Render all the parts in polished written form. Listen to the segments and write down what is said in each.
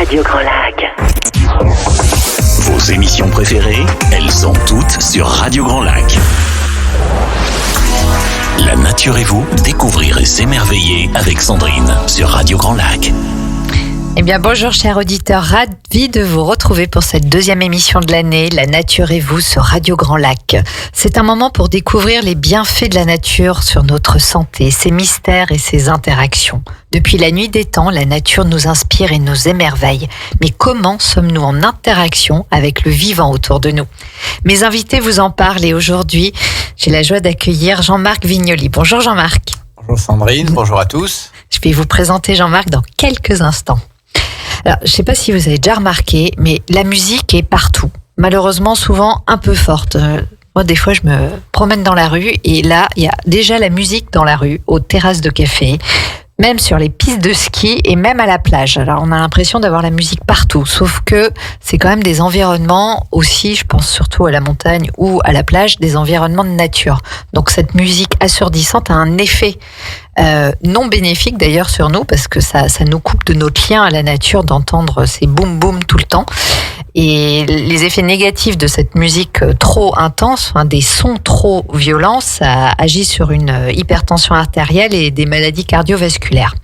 Radio Grand Lac. Vos émissions préférées, elles sont toutes sur Radio Grand Lac. La nature et vous, découvrir et s'émerveiller avec Sandrine sur Radio Grand Lac. Eh bien, bonjour chers auditeurs, ravi de vous retrouver pour cette deuxième émission de l'année, La nature et vous sur Radio Grand Lac. C'est un moment pour découvrir les bienfaits de la nature sur notre santé, ses mystères et ses interactions. Depuis la nuit des temps, la nature nous inspire et nous émerveille. Mais comment sommes-nous en interaction avec le vivant autour de nous ? Mes invités vous en parlent et aujourd'hui, j'ai la joie d'accueillir Jean-Marc Vignoli. Bonjour Jean-Marc. Bonjour Sandrine, bonjour à tous. Je vais vous présenter Jean-Marc dans quelques instants. Alors, je ne sais pas si vous avez déjà remarqué, mais la musique est partout. Malheureusement, souvent un peu forte. Moi, des fois, je me promène dans la rue et là, il y a déjà la musique dans la rue, aux terrasses de café, même sur les pistes de ski et même à la plage. Alors, on a l'impression d'avoir la musique partout, sauf que c'est quand même des environnements aussi, je pense surtout à la montagne ou à la plage, des environnements de nature. Donc, cette musique assourdissante a un effet non bénéfique d'ailleurs sur nous parce que ça nous coupe de notre lien à la nature d'entendre ces boum boum tout le temps. Et les effets négatifs de cette musique trop intense, des sons trop violents, ça agit sur une hypertension artérielle et des maladies cardiovasculaires.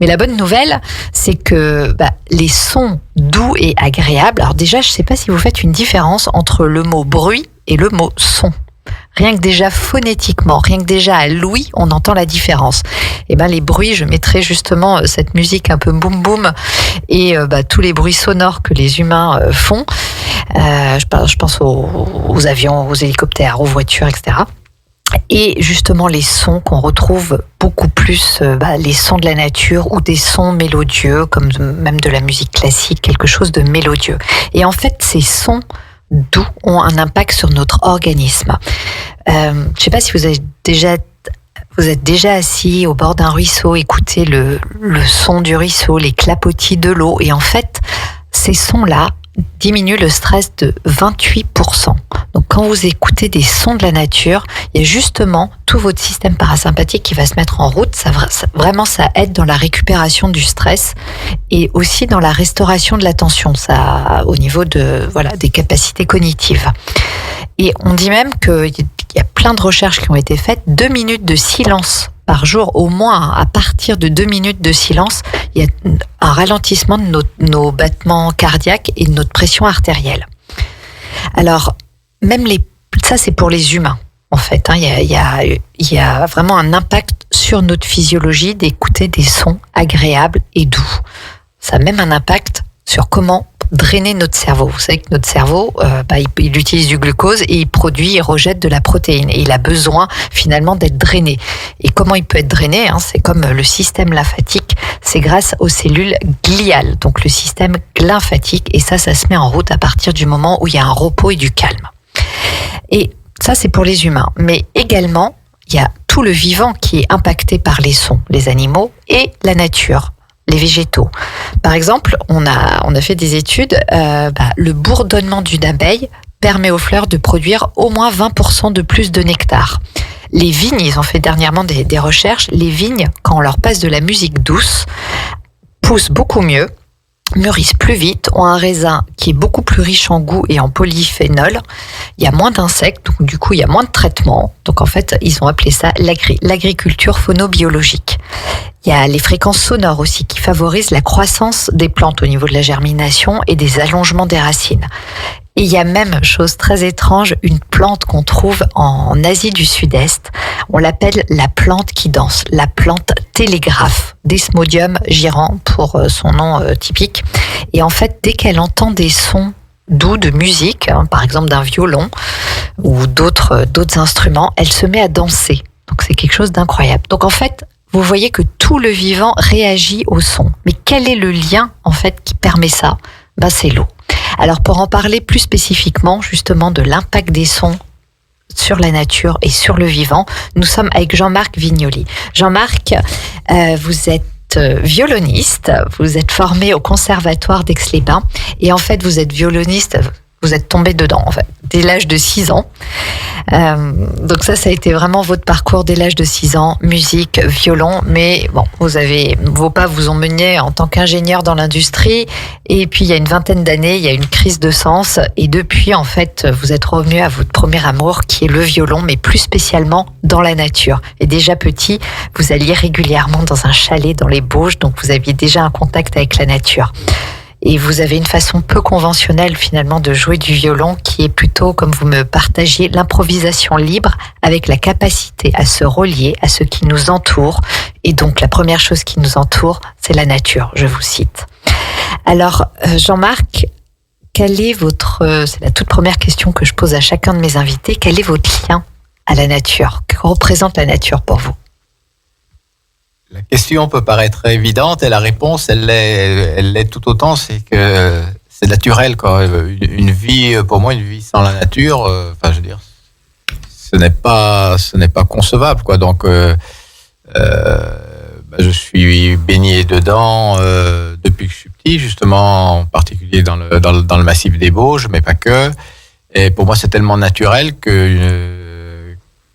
Mais la bonne nouvelle, c'est que les sons doux et agréables, alors déjà, je ne sais pas si vous faites une différence entre le mot bruit et le mot son. Rien que déjà phonétiquement, rien que déjà à l'ouïe, on entend la différence. Et les bruits, je mettrai justement cette musique un peu boum boum et tous les bruits sonores que les humains font. Je pense aux avions, aux hélicoptères, aux voitures, etc. Et justement les sons qu'on retrouve beaucoup plus, les sons de la nature ou des sons mélodieux, comme même de la musique classique, quelque chose de mélodieux. Et en fait, ces sons doux ont un impact sur notre organisme. Je ne sais pas si vous êtes déjà assis au bord d'un ruisseau, écoutez le son du ruisseau, les clapotis de l'eau, et en fait, ces sons-là diminuent le stress de 28%. Donc quand vous écoutez des sons de la nature, il y a justement tout votre système parasympathique qui va se mettre en route. Ça aide dans la récupération du stress et aussi dans la restauration de l'attention, ça au niveau des capacités cognitives. Et on dit même qu'il y a plein de recherches qui ont été faites, 2 minutes de silence par jour, au moins à partir de 2 minutes de silence, il y a un ralentissement de nos battements cardiaques et de notre pression artérielle. Alors, ça c'est pour les humains, en fait. Il y a vraiment un impact sur notre physiologie d'écouter des sons agréables et doux. Ça a même un impact sur comment drainer notre cerveau. Vous savez que notre cerveau, il utilise du glucose et il rejette de la protéine. Et il a besoin finalement d'être drainé. Et comment il peut être drainé ? C'est comme le système lymphatique, c'est grâce aux cellules gliales, donc le système lymphatique. Et ça se met en route à partir du moment où il y a un repos et du calme. Et ça, c'est pour les humains. Mais également, il y a tout le vivant qui est impacté par les sons, les animaux et la nature. Les végétaux. Par exemple, on a fait des études, le bourdonnement d'une abeille permet aux fleurs de produire au moins 20% de plus de nectar. Les vignes, ils ont fait dernièrement des recherches, les vignes, quand on leur passe de la musique douce, poussent beaucoup mieux, mûrissent plus vite, ont un raisin qui est beaucoup plus riche en goût et en polyphénol. Il y a moins d'insectes, donc du coup il y a moins de traitements. Donc en fait, ils ont appelé ça l'agriculture phonobiologique. Il y a les fréquences sonores aussi qui favorisent la croissance des plantes au niveau de la germination et des allongements des racines. Et il y a même, chose très étrange, une plante qu'on trouve en Asie du Sud-Est. On l'appelle la plante qui danse, la plante télégraphe, Desmodium gyrans pour son nom typique. Et en fait, dès qu'elle entend des sons doux de musique, par exemple d'un violon ou d'autres instruments, elle se met à danser. Donc c'est quelque chose d'incroyable. Donc en fait, vous voyez que tout le vivant réagit au son. Mais quel est le lien en fait qui permet ça ? C'est l'eau. Alors pour en parler plus spécifiquement justement de l'impact des sons sur la nature et sur le vivant, nous sommes avec Jean-Marc Vignoli. Jean-Marc, vous êtes violoniste, vous êtes formé au Conservatoire d'Aix-les-Bains et en fait vous êtes violoniste vous êtes tombé dedans, en fait, dès l'âge de 6 ans. Donc ça a été vraiment votre parcours dès l'âge de 6 ans, musique, violon, mais bon, vos pas vous ont mené en tant qu'ingénieur dans l'industrie, et puis il y a une vingtaine d'années, il y a une crise de sens, et depuis, en fait, vous êtes revenu à votre premier amour, qui est le violon, mais plus spécialement dans la nature. Et déjà petit, vous alliez régulièrement dans un chalet dans les Bauges, donc vous aviez déjà un contact avec la nature. Et vous avez une façon peu conventionnelle finalement de jouer du violon qui est plutôt, comme vous me partagiez, l'improvisation libre avec la capacité à se relier à ce qui nous entoure. Et donc la première chose qui nous entoure, c'est la nature, je vous cite. Alors Jean-Marc, quel est c'est la toute première question que je pose à chacun de mes invités, quel est votre lien à la nature? Que représente la nature pour vous? La question peut paraître évidente et la réponse, elle l'est tout autant. C'est que c'est naturel, quoi. Une vie, pour moi, une vie sans la nature, je veux dire, ce n'est pas concevable, quoi. Donc, je suis baigné dedans depuis que je suis petit, justement, en particulier dans le massif des Bauges, mais pas que. Et pour moi, c'est tellement naturel que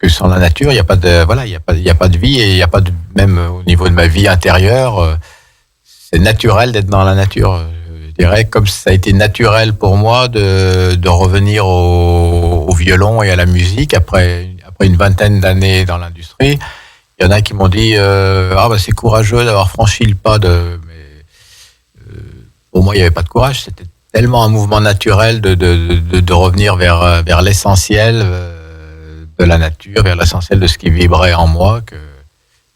sans la nature, il n'y a pas de vie, et il n'y a pas de, même au niveau de ma vie intérieure, c'est naturel d'être dans la nature. Je dirais, comme ça a été naturel pour moi de revenir au violon et à la musique après une vingtaine d'années dans l'industrie. Il y en a qui m'ont dit c'est courageux d'avoir franchi le pas mais pour moi il n'y avait pas de courage, c'était tellement un mouvement naturel de revenir vers l'essentiel de la nature, vers l'essentiel de ce qui vibrait en moi, que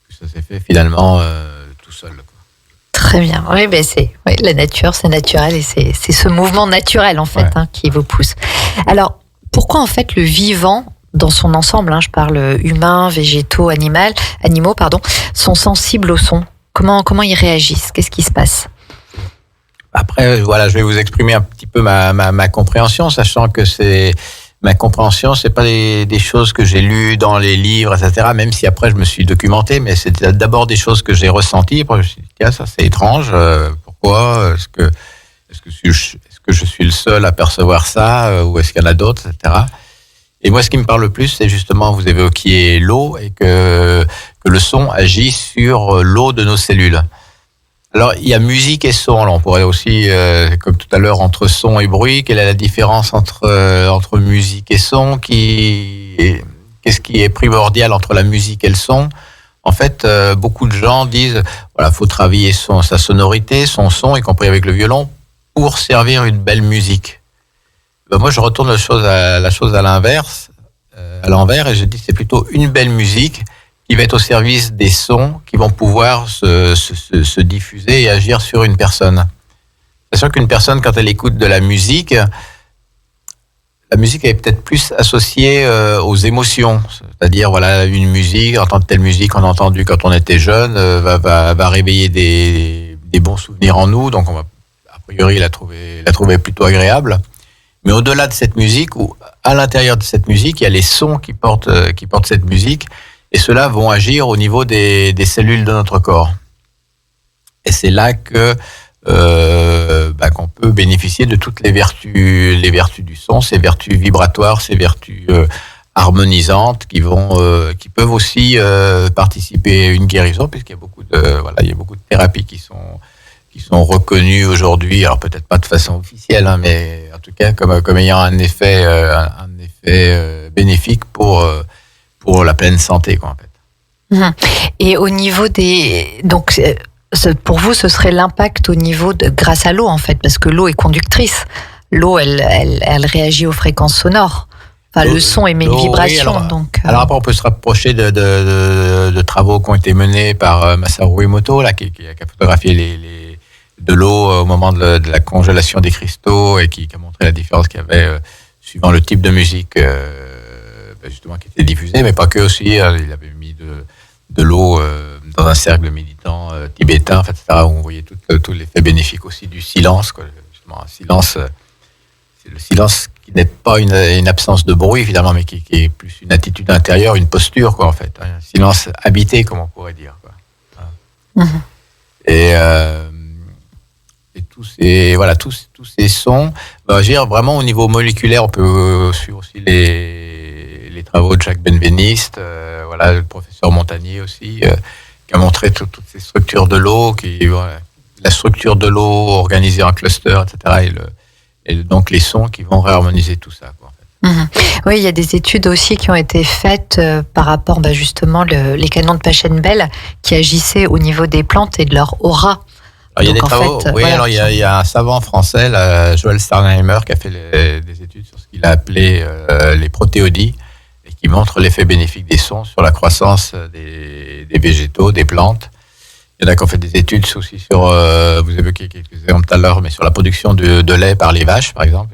ça s'est fait finalement tout seul, quoi. Très bien. Oui, la nature, c'est naturel, et c'est ce mouvement naturel en fait, qui vous pousse. Alors, pourquoi en fait le vivant dans son ensemble, je parle humains, végétaux, animaux, sont sensibles au son? Comment ils réagissent? Qu'est-ce qui se passe? Après, je vais vous exprimer un petit peu ma compréhension, sachant que ma compréhension, c'est pas des choses que j'ai lues dans les livres, etc. Même si après je me suis documenté, mais c'est d'abord des choses que j'ai ressenties. Après, je me suis dit, tiens, ça c'est étrange. Pourquoi? Est-ce que je suis le seul à percevoir ça, ou est-ce qu'il y en a d'autres, etc. Et moi, ce qui me parle le plus, c'est justement, vous évoquiez l'eau, et que le son agit sur l'eau de nos cellules. Alors, il y a musique et son. Alors, on pourrait aussi, comme tout à l'heure, entre son et bruit, quelle est la différence entre musique et son? Qu'est-ce qui est primordial entre la musique et le son? En fait, beaucoup de gens disent, faut travailler sa sonorité, son son, y compris avec le violon, pour servir une belle musique. Moi, je retourne la chose à l'inverse, à l'envers, et je dis c'est plutôt une belle musique qui va être au service des sons qui vont pouvoir se diffuser et agir sur une personne. C'est sûr qu'une personne, quand elle écoute de la musique est peut-être plus associée aux émotions. C'est-à-dire, une musique, entendre telle musique qu'on a entendue quand on était jeune, va réveiller des bons souvenirs en nous. Donc, on va, a priori, la trouver plutôt agréable. Mais au-delà de cette musique, ou à l'intérieur de cette musique, il y a les sons qui portent cette musique. Et ceux-là vont agir au niveau des cellules de notre corps. Et c'est là que qu'on peut bénéficier de toutes les vertus du son, ces vertus vibratoires, ces vertus harmonisantes qui peuvent aussi participer à une guérison, puisqu'il y a beaucoup de thérapies qui sont reconnues aujourd'hui, alors peut-être pas de façon officielle, mais en tout cas comme ayant un effet bénéfique pour la pleine santé, quoi, en fait. Et au niveau donc pour vous, ce serait l'impact au niveau grâce à l'eau, en fait, parce que l'eau est conductrice. L'eau, elle réagit aux fréquences sonores. Le son émet une vibration. Oui, alors après, on peut se rapprocher de travaux qui ont été menés par Masaru Emoto, qui a photographié de l'eau au moment de la congélation des cristaux, et qui a montré la différence qu'il y avait suivant le type de musique justement qui était diffusée, mais pas que aussi. Il avait mis de l'eau dans un cercle méditant tibétain, etc., où on voyait tout l'effet bénéfique aussi du silence, quoi. Justement, un silence, c'est le silence qui n'est pas une absence de bruit, finalement, mais qui est plus une attitude intérieure, une posture, quoi, en fait. Un silence habité, comme on pourrait dire, quoi. Et ces sons. Je veux dire, vraiment au niveau moléculaire, on peut suivre aussi les travaux de Jacques Benveniste, le professeur Montagnier aussi, qui a montré toutes ces structures de l'eau, la structure de l'eau organisée en clusters, etc. Et donc les sons qui vont réharmoniser tout ça, quoi. Oui, il y a des études aussi qui ont été faites par rapport justement les canons de Pachelbel qui agissaient au niveau des plantes et de leur aura. Alors, il y a des travaux. Alors il y a un savant français, Joël Sternheimer, qui a fait des études sur ce qu'il a appelé les protéodies et qui montre l'effet bénéfique des sons sur la croissance des végétaux, des plantes. Il y en a qui ont fait des études aussi sur, vous évoquez quelques exemples tout à l'heure, mais sur la production de lait par les vaches, par exemple.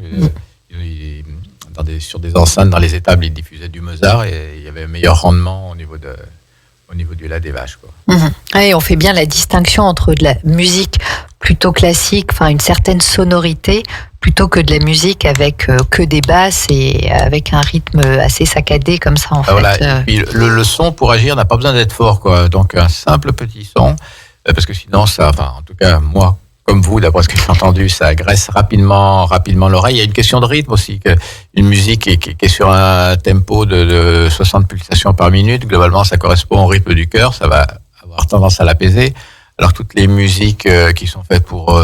Sur des enceintes dans les étables, ils diffusaient du Mozart et il y avait un meilleur rendement au niveau du lait des vaches, quoi. Et on fait bien la distinction entre de la musique plutôt classique, enfin une certaine sonorité, plutôt que de la musique avec que des basses et avec un rythme assez saccadé comme ça, en fait. Et puis, le son pour agir n'a pas besoin d'être fort, quoi. Donc un simple petit son, parce que sinon en tout cas moi, comme vous, d'après ce que j'ai entendu, ça agresse rapidement l'oreille. Il y a une question de rythme aussi. Une musique qui est sur un tempo de 60 pulsations par minute, globalement, ça correspond au rythme du cœur. Ça va avoir tendance à l'apaiser. Alors toutes les musiques qui sont faites pour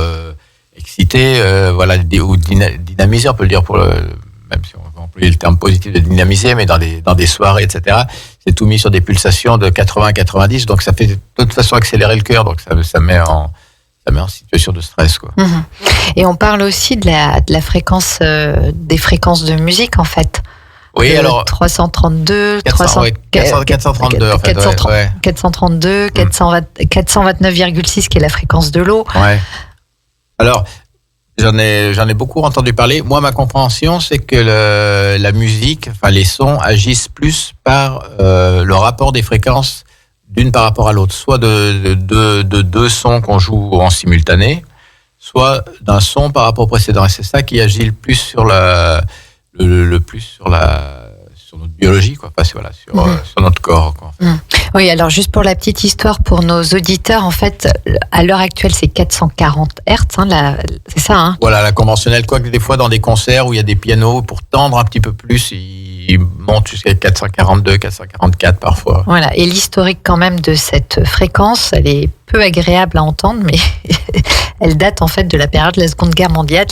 exciter, ou dynamiser, on peut le dire, même si on va employer le terme positif de dynamiser, mais dans des soirées, etc. C'est tout mis sur des pulsations de 80-90, donc ça fait de toute façon accélérer le cœur, donc ça met en situation de stress, quoi. Et on parle aussi de la fréquence, des fréquences de musique, en fait. Oui, alors 332, 432 en fait. 432, 429,6 qui est la fréquence de l'eau. Ouais. Alors j'en ai beaucoup entendu parler. Moi, ma compréhension, c'est que la musique, enfin les sons agissent plus par le rapport des fréquences d'une par rapport à l'autre, soit de deux sons qu'on joue en simultané, soit d'un son par rapport au précédent. Et c'est ça qui agit le plus sur sur notre biologie, quoi. Enfin, sur notre corps, quoi. Oui, alors juste pour la petite histoire pour nos auditeurs, en fait, à l'heure actuelle, c'est 440 Hz, c'est ça, hein? Voilà, la conventionnelle, quoique des fois dans des concerts où il y a des pianos, pour tendre un petit peu plus, ils montent jusqu'à 442, 444 parfois. Voilà, et l'historique quand même de cette fréquence, elle est peu agréable à entendre, mais elle date en fait de la période de la Seconde Guerre mondiale.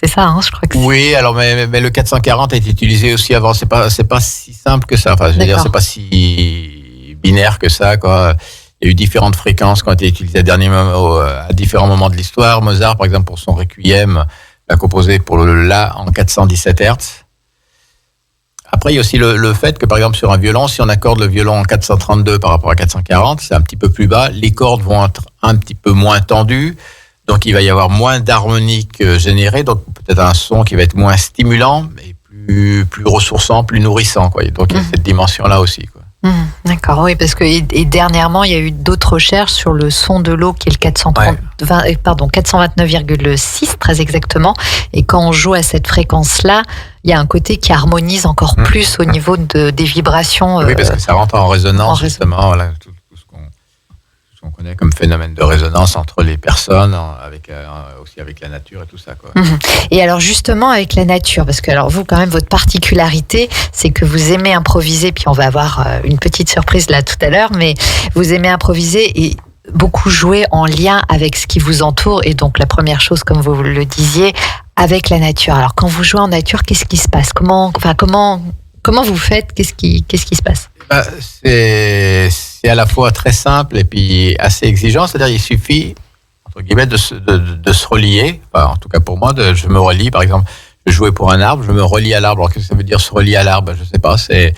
C'est ça, hein, je crois que c'est... Oui, alors mais le 440 a été utilisé aussi avant. C'est pas si simple que ça. Enfin, je veux dire, c'est pas si binaire que ça, quoi. Il y a eu différentes fréquences qui ont été utilisées à différents moments de l'histoire. Mozart, par exemple, pour son Requiem, l'a composé pour le La en 417 Hz. Après, il y a aussi le fait que, par exemple, sur un violon, si on accorde le violon en 432 par rapport à 440, c'est un petit peu plus bas. Les cordes vont être un petit peu moins tendues. Donc, il va y avoir moins d'harmoniques générées. Donc, peut-être un son qui va être moins stimulant, mais plus ressourçant, plus nourrissant, quoi. Donc, il y a cette dimension-là aussi, quoi. D'accord, oui, parce que et dernièrement, il y a eu d'autres recherches sur le son de l'eau qui est le 429,6 très exactement. Et quand on joue à cette fréquence-là, il y a un côté qui harmonise encore plus au niveau des vibrations. Oui, parce que ça rentre en résonance, justement. Voilà, tout ce qu'on connaît comme phénomène de résonance entre les personnes, aussi avec la nature et tout ça, quoi. Et alors justement avec la nature, parce que alors vous quand même votre particularité, c'est que vous aimez improviser, puis on va avoir une petite surprise là tout à l'heure, mais vous aimez improviser et beaucoup jouer en lien avec ce qui vous entoure, et donc la première chose, comme vous le disiez, avec la nature. Alors quand vous jouez en nature, qu'est-ce qui se passe? Comment vous faites? Qu'est-ce qui se passe? C'est à la fois très simple et puis assez exigeant. C'est-à-dire, il suffit, entre guillemets, de se relier. Enfin, en tout cas, pour moi, je me relie. Par exemple, je jouais pour un arbre, je me relie à l'arbre. Alors, qu'est-ce que ça veut dire, se relier à l'arbre? Je sais pas. C'est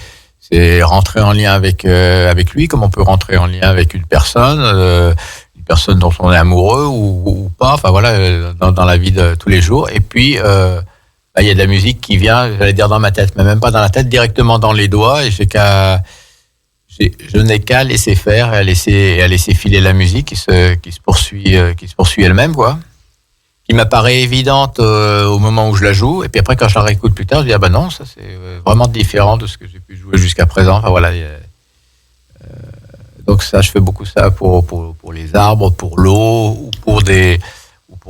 rentrer en lien avec lui, comme on peut rentrer en lien avec une personne dont on est amoureux ou pas. Enfin, voilà, dans la vie de tous les jours. Et puis, il y a de la musique qui vient, j'allais dire dans ma tête, mais même pas dans la tête, directement dans les doigts. Et je n'ai qu'à laisser faire et à laisser filer la musique qui se poursuit elle-même, quoi. Qui m'apparaît évidente au moment où je la joue. Et puis après, quand je la réécoute plus tard, je dis, non, ça c'est vraiment différent de ce que j'ai pu jouer jusqu'à présent. Enfin, voilà. Donc ça, je fais beaucoup ça pour les arbres, pour l'eau, ou pour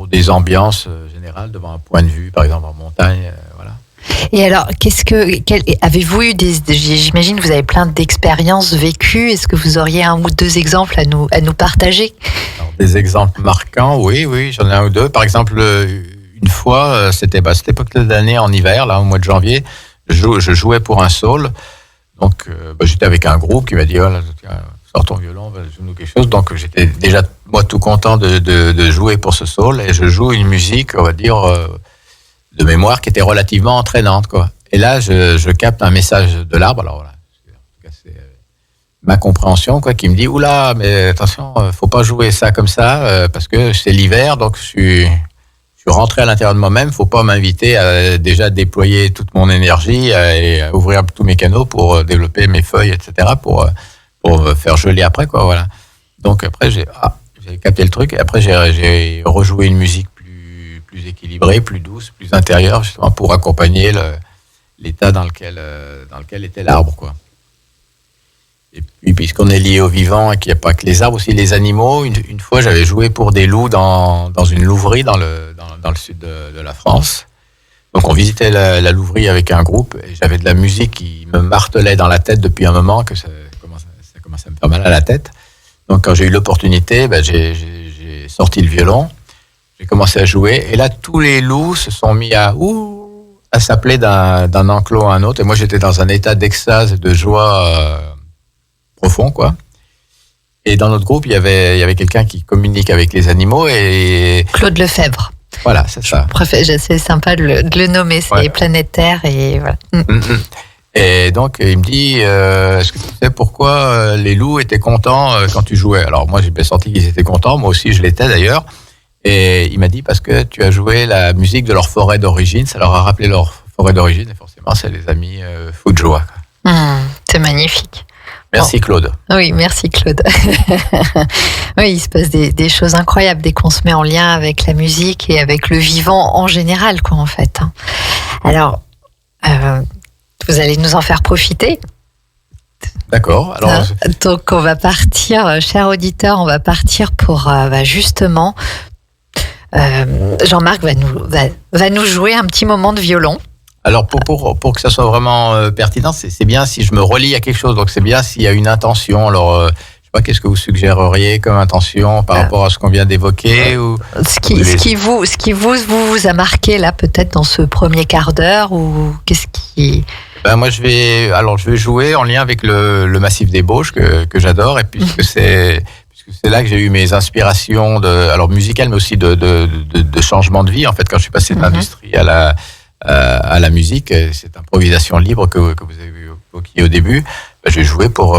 pour des ambiances générales devant un point de vue, par exemple en montagne, voilà. Et alors, avez-vous eu j'imagine que vous avez plein d'expériences vécues. Est-ce que vous auriez un ou deux exemples à nous partager? Alors, des exemples marquants, oui, j'en ai un ou deux. Par exemple, une fois, c'était cette époque de l'année en hiver, là, au mois de janvier, je jouais pour un saule. Donc, j'étais avec un groupe qui m'a dit, sors ton violon, joue-nous quelque chose. Donc, j'étais déjà, moi, tout content de jouer pour ce saule. Et je joue une musique, on va dire, de mémoire qui était relativement entraînante, quoi. Et là, je capte un message de l'arbre. Alors, voilà, c'est ma compréhension, quoi, qui me dit, oula, mais attention, faut pas jouer ça comme ça, parce que c'est l'hiver, donc je suis rentré à l'intérieur de moi-même. Faut pas m'inviter à déjà déployer toute mon énergie et à ouvrir tous mes canaux pour développer mes feuilles, etc., pour faire geler après, quoi, voilà. Donc après, j'ai capté le truc, et après, j'ai rejoué une musique plus équilibrée, plus douce, plus intérieure, justement pour accompagner l'état dans lequel était l'arbre, quoi. Et puis, puisqu'on est lié au vivant et qu'il n'y a pas que les arbres, aussi les animaux. Une fois, j'avais joué pour des loups dans une louverie dans le sud de la France. Donc, on visitait la louverie avec un groupe et j'avais de la musique qui me martelait dans la tête depuis un moment, que ça commençait à me faire mal à la tête. Donc, quand j'ai eu l'opportunité, j'ai sorti le violon. J'ai commencé à jouer et là tous les loups se sont mis à s'appeler d'un enclos à un autre et moi j'étais dans un état d'extase et de joie profond, quoi. Et dans notre groupe il y avait quelqu'un qui communique avec les animaux et Claude Lefebvre. Voilà, c'est ça. C'est sympa de le nommer, c'est planétaire et voilà. Et donc il me dit est-ce que tu sais pourquoi les loups étaient contents quand tu jouais? Alors moi j'ai bien senti qu'ils étaient contents, moi aussi je l'étais d'ailleurs. Et il m'a dit parce que tu as joué la musique de leur forêt d'origine, ça leur a rappelé leur forêt d'origine et forcément c'est les amis fous de joie. C'est magnifique. Merci Claude. Oui, merci Claude. Oui, il se passe des choses incroyables dès qu'on se met en lien avec la musique et avec le vivant en général, quoi, en fait. Alors, vous allez nous en faire profiter. D'accord. Alors, donc on va partir, chers auditeurs, on va partir pour justement. Jean-Marc va nous jouer un petit moment de violon. Alors pour que ça soit vraiment pertinent, c'est bien si je me relie à quelque chose. Donc c'est bien s'il y a une intention. Alors je sais pas, qu'est-ce que vous suggéreriez comme intention par rapport à ce qu'on vient d'évoquer ou ce qui vous a marqué là peut-être dans ce premier quart d'heure ou qu'est-ce qui moi je vais jouer en lien avec le massif des Bauges que j'adore et puisque c'est là que j'ai eu mes inspirations musicales mais aussi de changement de vie. En fait, quand je suis passé de l'industrie à la musique, cette improvisation libre que vous avez évoquée au début, j'ai joué pour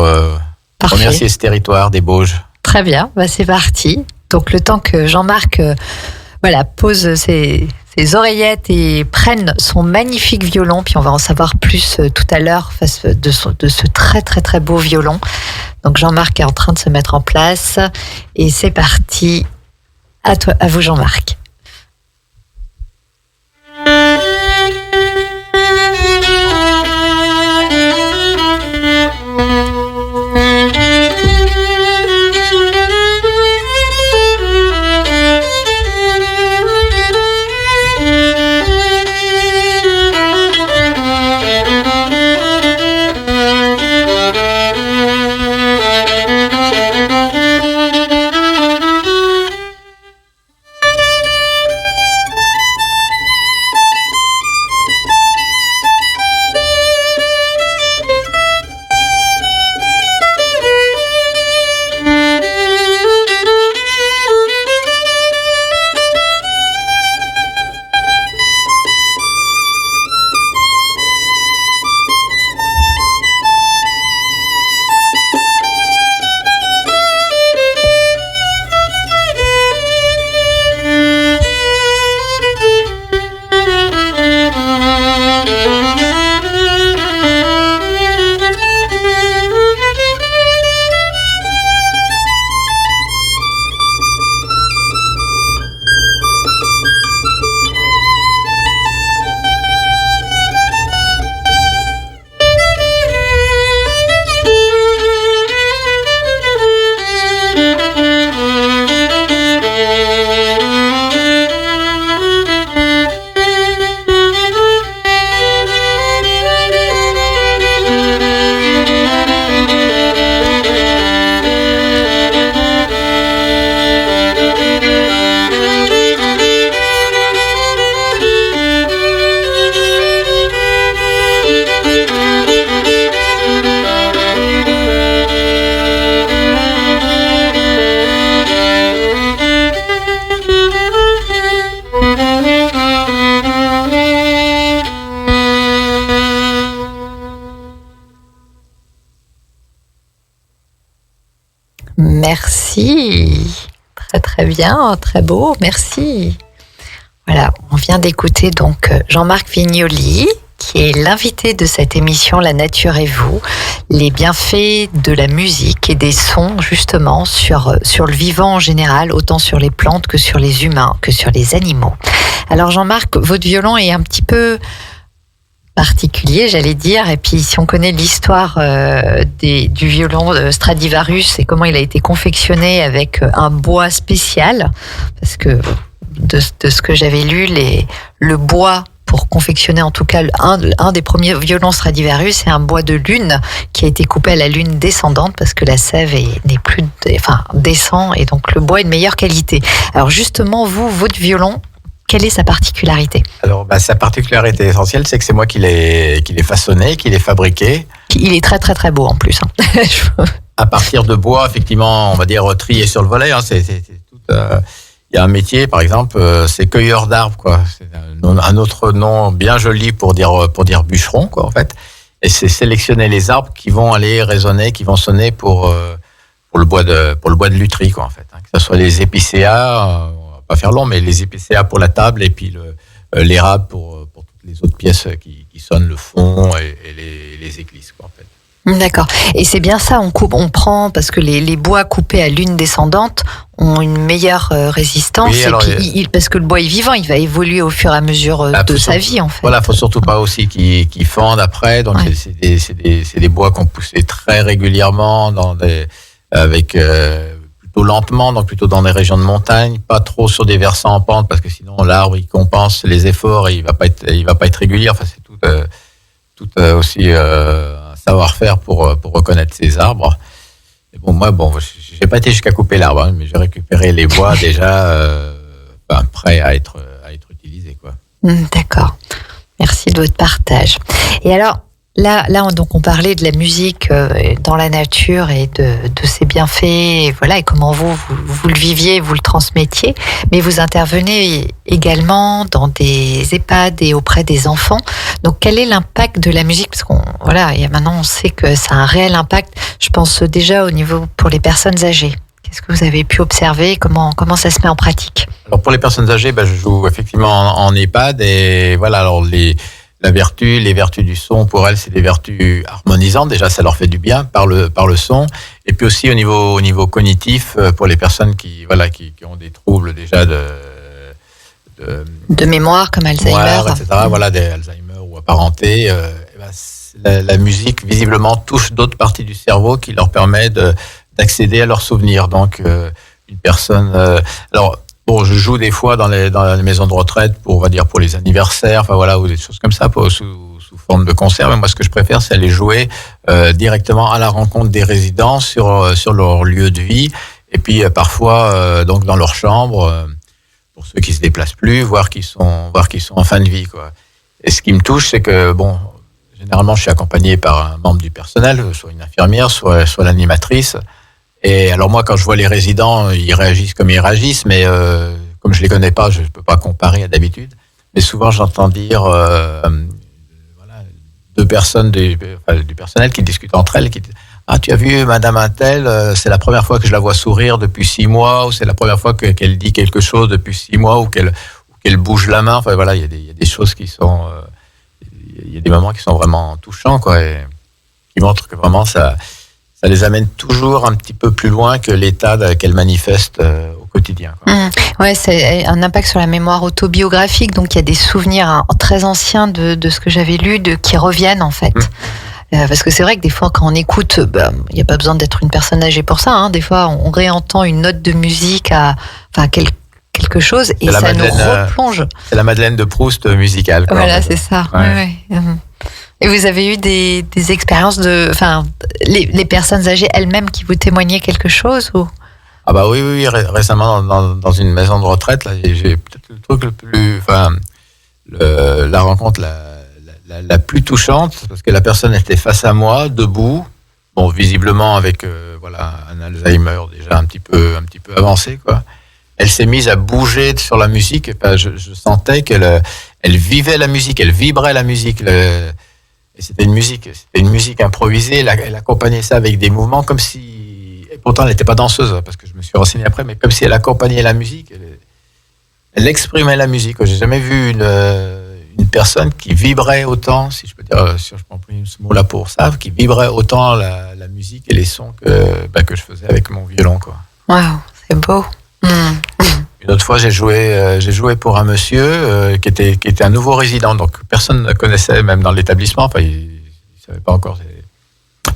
remercier ce territoire des Bauges. Très bien, c'est parti. Donc le temps que Jean-Marc pose ses oreillettes et prenne son magnifique violon, puis on va en savoir plus tout à l'heure face de ce très très très beau violon. Donc Jean-Marc est en train de se mettre en place et c'est parti. À vous Jean-Marc. Merci. Très très bien, très beau, merci. Voilà, on vient d'écouter donc Jean-Marc Vignoli, qui est l'invité de cette émission La Nature et vous, les bienfaits de la musique et des sons justement sur le vivant en général, autant sur les plantes que sur les humains, que sur les animaux. Alors Jean-Marc, votre violon est un petit peu particulier, j'allais dire, et puis si on connaît l'histoire du violon Stradivarius et comment il a été confectionné avec un bois spécial, parce que de ce que j'avais lu, le bois pour confectionner en tout cas un des premiers violons Stradivarius, c'est un bois de lune qui a été coupé à la lune descendante parce que la sève descend et donc le bois est de meilleure qualité. Alors justement, votre violon, quelle est sa particularité? Alors, sa particularité essentielle, c'est que c'est moi qui l'ai façonné, qui l'ai fabriqué. Il est très très très beau en plus. À partir de bois, effectivement, on va dire trié sur le volet. C'est tout. Il y a un métier, par exemple, c'est cueilleur d'arbres, quoi. C'est un autre nom bien joli pour dire bûcheron, quoi, en fait. Et c'est sélectionner les arbres qui vont aller résonner, qui vont sonner pour le bois de lutherie, quoi, en fait. Que ce soit les épicéas. On va pas faire long, mais les épicéas pour la table et puis l'érable pour toutes les autres pièces qui sonnent le fond et les éclisses, quoi, en fait. D'accord. Et c'est bien ça, on prend, parce que les bois coupés à lune descendante ont une meilleure résistance, oui, alors, et puis parce que le bois est vivant, il va évoluer au fur et à mesure de sa vie, en fait. Voilà, faut surtout pas aussi qu'il fende après, donc ouais. c'est des bois qu'on poussait très régulièrement avec plutôt lentement, donc plutôt dans des régions de montagne, pas trop sur des versants en pente, parce que sinon l'arbre il compense les efforts et il va pas être régulier. Enfin, c'est tout aussi un savoir-faire pour reconnaître ces arbres. Et moi, j'ai pas été jusqu'à couper l'arbre, hein, mais j'ai récupéré les bois déjà prêts à être utilisés, quoi. D'accord. Merci de votre partage. Et alors, Là, donc, on parlait de la musique dans la nature et de ses bienfaits, et voilà, et comment vous le viviez, vous le transmettiez. Mais vous intervenez également dans des EHPAD et auprès des enfants. Donc, quel est l'impact de la musique? Parce maintenant, on sait que ça a un réel impact. Je pense déjà au niveau pour les personnes âgées. Qu'est-ce que vous avez pu observer? Comment ça se met en pratique? Alors, pour les personnes âgées, je joue effectivement en EHPAD et voilà, alors les vertus du son, pour elles, c'est des vertus harmonisantes. Déjà, ça leur fait du bien par le son. Et puis aussi au niveau cognitif, pour les personnes qui ont des troubles déjà de mémoire, comme Alzheimer, etc. Voilà, des Alzheimer ou apparentés. La musique, visiblement, touche d'autres parties du cerveau qui leur permet d'accéder à leurs souvenirs. Donc, une personne... je joue des fois dans les maisons de retraite pour les anniversaires, ou des choses comme ça, sous forme de concert. Mais moi, ce que je préfère, c'est aller jouer directement à la rencontre des résidents sur leur lieu de vie, et puis parfois donc dans leur chambre, pour ceux qui se déplacent plus, voir qu'ils sont en fin de vie, quoi. Et ce qui me touche, c'est que généralement, je suis accompagné par un membre du personnel, soit une infirmière, soit l'animatrice. Et alors moi, quand je vois les résidents, ils réagissent comme ils réagissent, mais comme je les connais pas, je peux pas comparer à d'habitude. Mais souvent, j'entends dire deux personnes du personnel qui discutent entre elles, qui disent « Ah, tu as vu Madame Untel, c'est la première fois que je la vois sourire depuis 6 mois, ou c'est la première fois qu'elle dit quelque chose depuis 6 mois, ou qu'elle bouge la main. » Enfin voilà, il y a des choses qui sont, il y a des moments qui sont vraiment touchants, quoi, et qui montrent que vraiment ça les amène toujours un petit peu plus loin que l'état qu'elles manifestent au quotidien, quoi. Ouais, c'est un impact sur la mémoire autobiographique, donc il y a des souvenirs très anciens de ce que j'avais lu, qui reviennent en fait. Parce que c'est vrai que des fois, quand on écoute, il n'y a pas besoin d'être une personne âgée pour ça, hein. Des fois, on réentend une note de musique quelque chose et ça nous replonge. C'est la Madeleine de Proust musicale, quoi. Voilà, c'est ça. Ouais. Et vous avez eu des expériences les personnes âgées elles-mêmes qui vous témoignaient quelque chose ou? Ah oui, récemment dans une maison de retraite, là, j'ai peut-être le truc le plus, la rencontre la plus touchante, parce que la personne était face à moi, debout, visiblement avec un Alzheimer déjà un petit peu avancé, quoi. Elle s'est mise à bouger sur la musique, et je sentais qu'elle vivait la musique, elle vibrait la musique. Et c'était une musique improvisée. Elle accompagnait ça avec des mouvements comme si pourtant elle n'était pas danseuse, parce que je me suis renseigné après, mais comme si elle accompagnait la musique, elle exprimait la musique. J'ai jamais vu une personne qui vibrait autant, si je peux dire, si je peux employer ce mot-là pour ça, qui vibrait autant la musique et les sons que je faisais avec mon violon, quoi. Waouh, c'est beau. Une autre fois, j'ai joué pour un monsieur qui était un nouveau résident, donc personne ne connaissait, même dans l'établissement. Enfin, il savait pas encore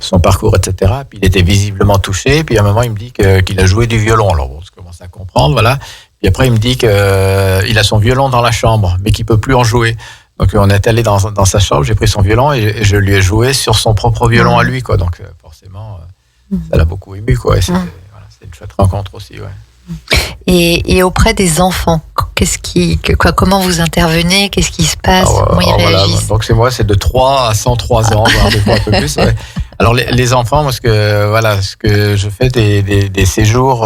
son parcours, etc. Puis il était visiblement touché. Puis à un moment, il me dit qu'il a joué du violon. Alors bon, je commence à comprendre, voilà. Puis après, il me dit qu'il a son violon dans la chambre, mais qu'il peut plus en jouer. Donc on est allé dans sa chambre, j'ai pris son violon et je lui ai joué sur son propre violon à lui, quoi. Donc forcément, ça l'a beaucoup ému, quoi. Et c'est une chouette rencontre aussi, ouais. Et auprès des enfants, comment vous intervenez? Qu'est-ce qui se passe? Comment ils réagissent? Donc c'est de 3 à 103 ans, voire des fois un peu plus. Ouais. Alors les enfants, moi, ce que je fais des séjours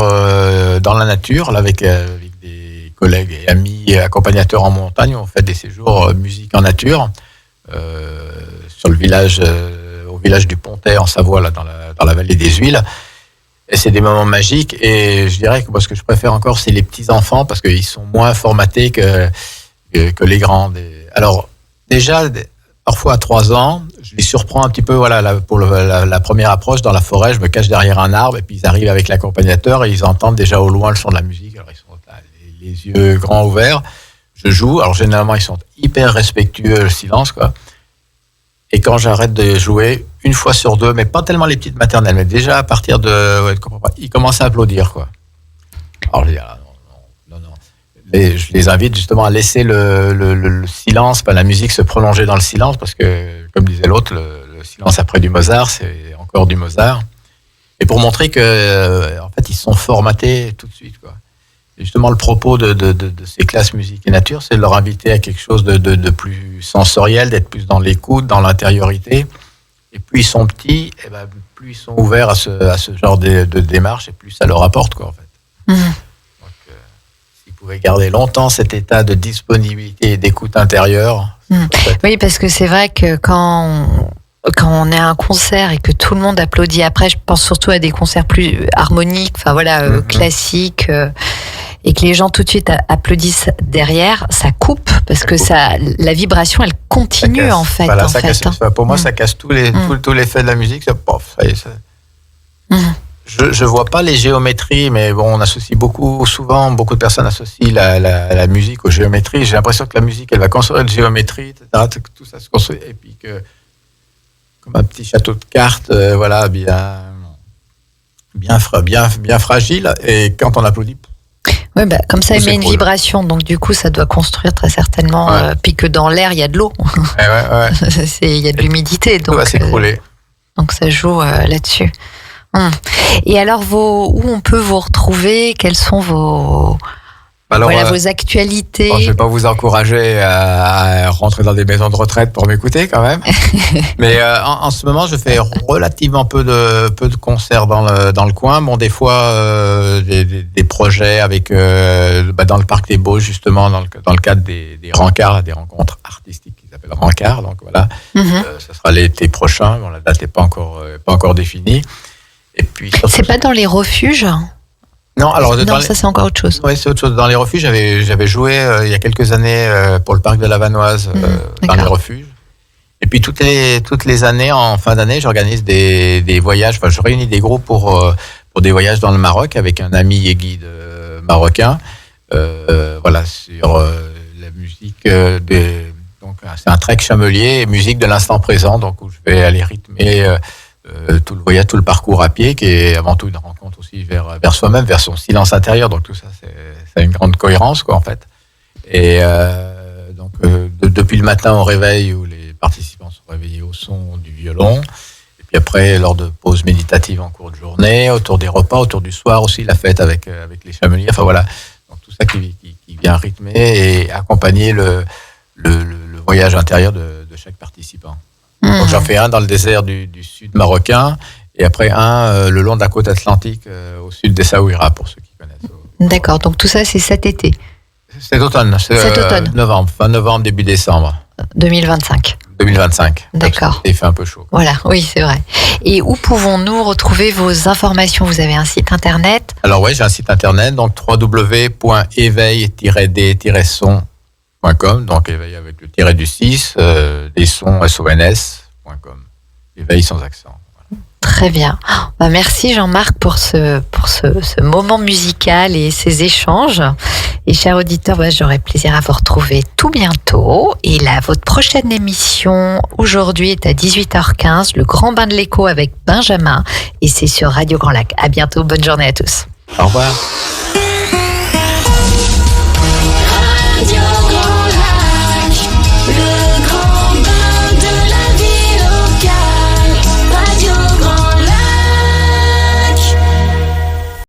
dans la nature, là, avec des collègues et amis et accompagnateurs en montagne. On fait des séjours musique en nature sur le village, au village du Pontet en Savoie, là, dans la vallée des Huiles. Et c'est des moments magiques. Et je dirais que moi, ce que je préfère encore, c'est les petits enfants parce qu'ils sont moins formatés que les grands. Alors déjà, parfois à 3 ans, je les surprends un petit peu. Voilà, pour la première approche dans la forêt, je me cache derrière un arbre et puis ils arrivent avec l'accompagnateur et ils entendent déjà au loin le son de la musique. Alors ils sont là, les yeux grands ouverts. Je joue. Alors généralement, ils sont hyper respectueux, le silence, quoi. Et quand j'arrête de jouer, 1 fois sur 2, mais pas tellement les petites maternelles, mais déjà à partir ils commencent à applaudir, quoi. Alors je dis, non. Je les invite justement à laisser le silence, la musique se prolonger dans le silence, parce que, comme disait l'autre, le silence après du Mozart, c'est encore du Mozart. Et pour montrer que, en fait, ils sont formatés tout de suite, quoi. Et justement, le propos de ces classes musique et nature, c'est de leur inviter à quelque chose de plus sensoriel, d'être plus dans l'écoute, dans l'intériorité. Et plus ils sont petits, et ben, plus ils sont ouverts à ce genre de démarche, et plus ça leur apporte, quoi, en fait. Donc, s'ils pouvaient garder longtemps cet état de disponibilité et d'écoute intérieure. Oui, parce que c'est vrai que quand on est à un concert et que tout le monde applaudit après, je pense surtout à des concerts plus harmoniques, classiques, et que les gens tout de suite applaudissent derrière, ça coupe parce que la vibration, elle continue en fait. Voilà, pour moi, ça casse tout l'effet de la musique. Je vois pas les géométries, mais bon, on associe beaucoup de personnes associent la musique aux géométries. J'ai l'impression que la musique, elle va construire une géométrie, etc. Tout ça se construit, et puis que comme un petit château de cartes, bien fragile. Et quand on applaudit, oui, comme ça, il met une vibration. Donc, du coup, ça doit construire très certainement. Puis que dans l'air, il y a de l'eau. Il y a de l'humidité. Donc, tout va s'écrouler. Donc, ça joue là-dessus. Et alors, où on peut vous retrouver? Quelles sont vos actualités? Je ne vais pas vous encourager à rentrer dans des maisons de retraite pour m'écouter quand même. Mais en ce moment, je fais relativement peu de concerts dans le coin. Bon, des fois, des projets avec dans le Parc des Baux, justement, dans le cadre des rencarts, des rencontres artistiques qui s'appellent rencarts. Donc voilà, ce sera l'été prochain. Bon, la date n'est pas encore définie. Et puis, c'est pas dans les refuges? Non, ça c'est encore autre chose. Oui, c'est autre chose. Dans les refuges, j'avais joué il y a quelques années pour le parc de la Vanoise dans les refuges. Et puis toutes les années, en fin d'année, j'organise des voyages. Enfin, je réunis des groupes pour des voyages dans le Maroc avec un ami et guide marocain. Sur la musique donc c'est un trek chamelier, musique de l'instant présent, donc où je vais aller rythmer tout le voyage, tout le parcours à pied, qui est avant tout une rencontre aussi vers soi-même, vers son silence intérieur. Donc tout ça, ça a une grande cohérence, quoi, en fait. Et depuis le matin au réveil, où les participants sont réveillés au son du violon, et puis après, lors de pauses méditatives en cours de journée, autour des repas, autour du soir aussi, la fête avec les chameliers. Enfin voilà, donc tout ça qui vient rythmer et accompagner le voyage intérieur de chaque participant. Donc j'en fais un dans le désert du sud marocain et après un le long de la côte atlantique au sud des Saouira, pour ceux qui connaissent. D'accord, donc tout ça c'est cet été? Cet automne. Novembre, fin novembre, début décembre. 2025. 2025. D'accord. Il fait un peu chaud. Voilà, oui, c'est vrai. Et où pouvons-nous retrouver vos informations? Vous avez un site internet? Alors oui, j'ai un site internet, donc www.éveil-des-sons.com, donc éveil avec le tiret du 6, des sons sons.com. Éveil sans accent. Très bien. Merci Jean-Marc pour ce moment musical et ces échanges. Et chers auditeurs, j'aurai plaisir à vous retrouver tout bientôt. Et là, votre prochaine émission aujourd'hui est à 18h15, le Grand Bain de l'écho avec Benjamin. Et c'est sur Radio Grand Lac. À bientôt. Bonne journée à tous. Au revoir.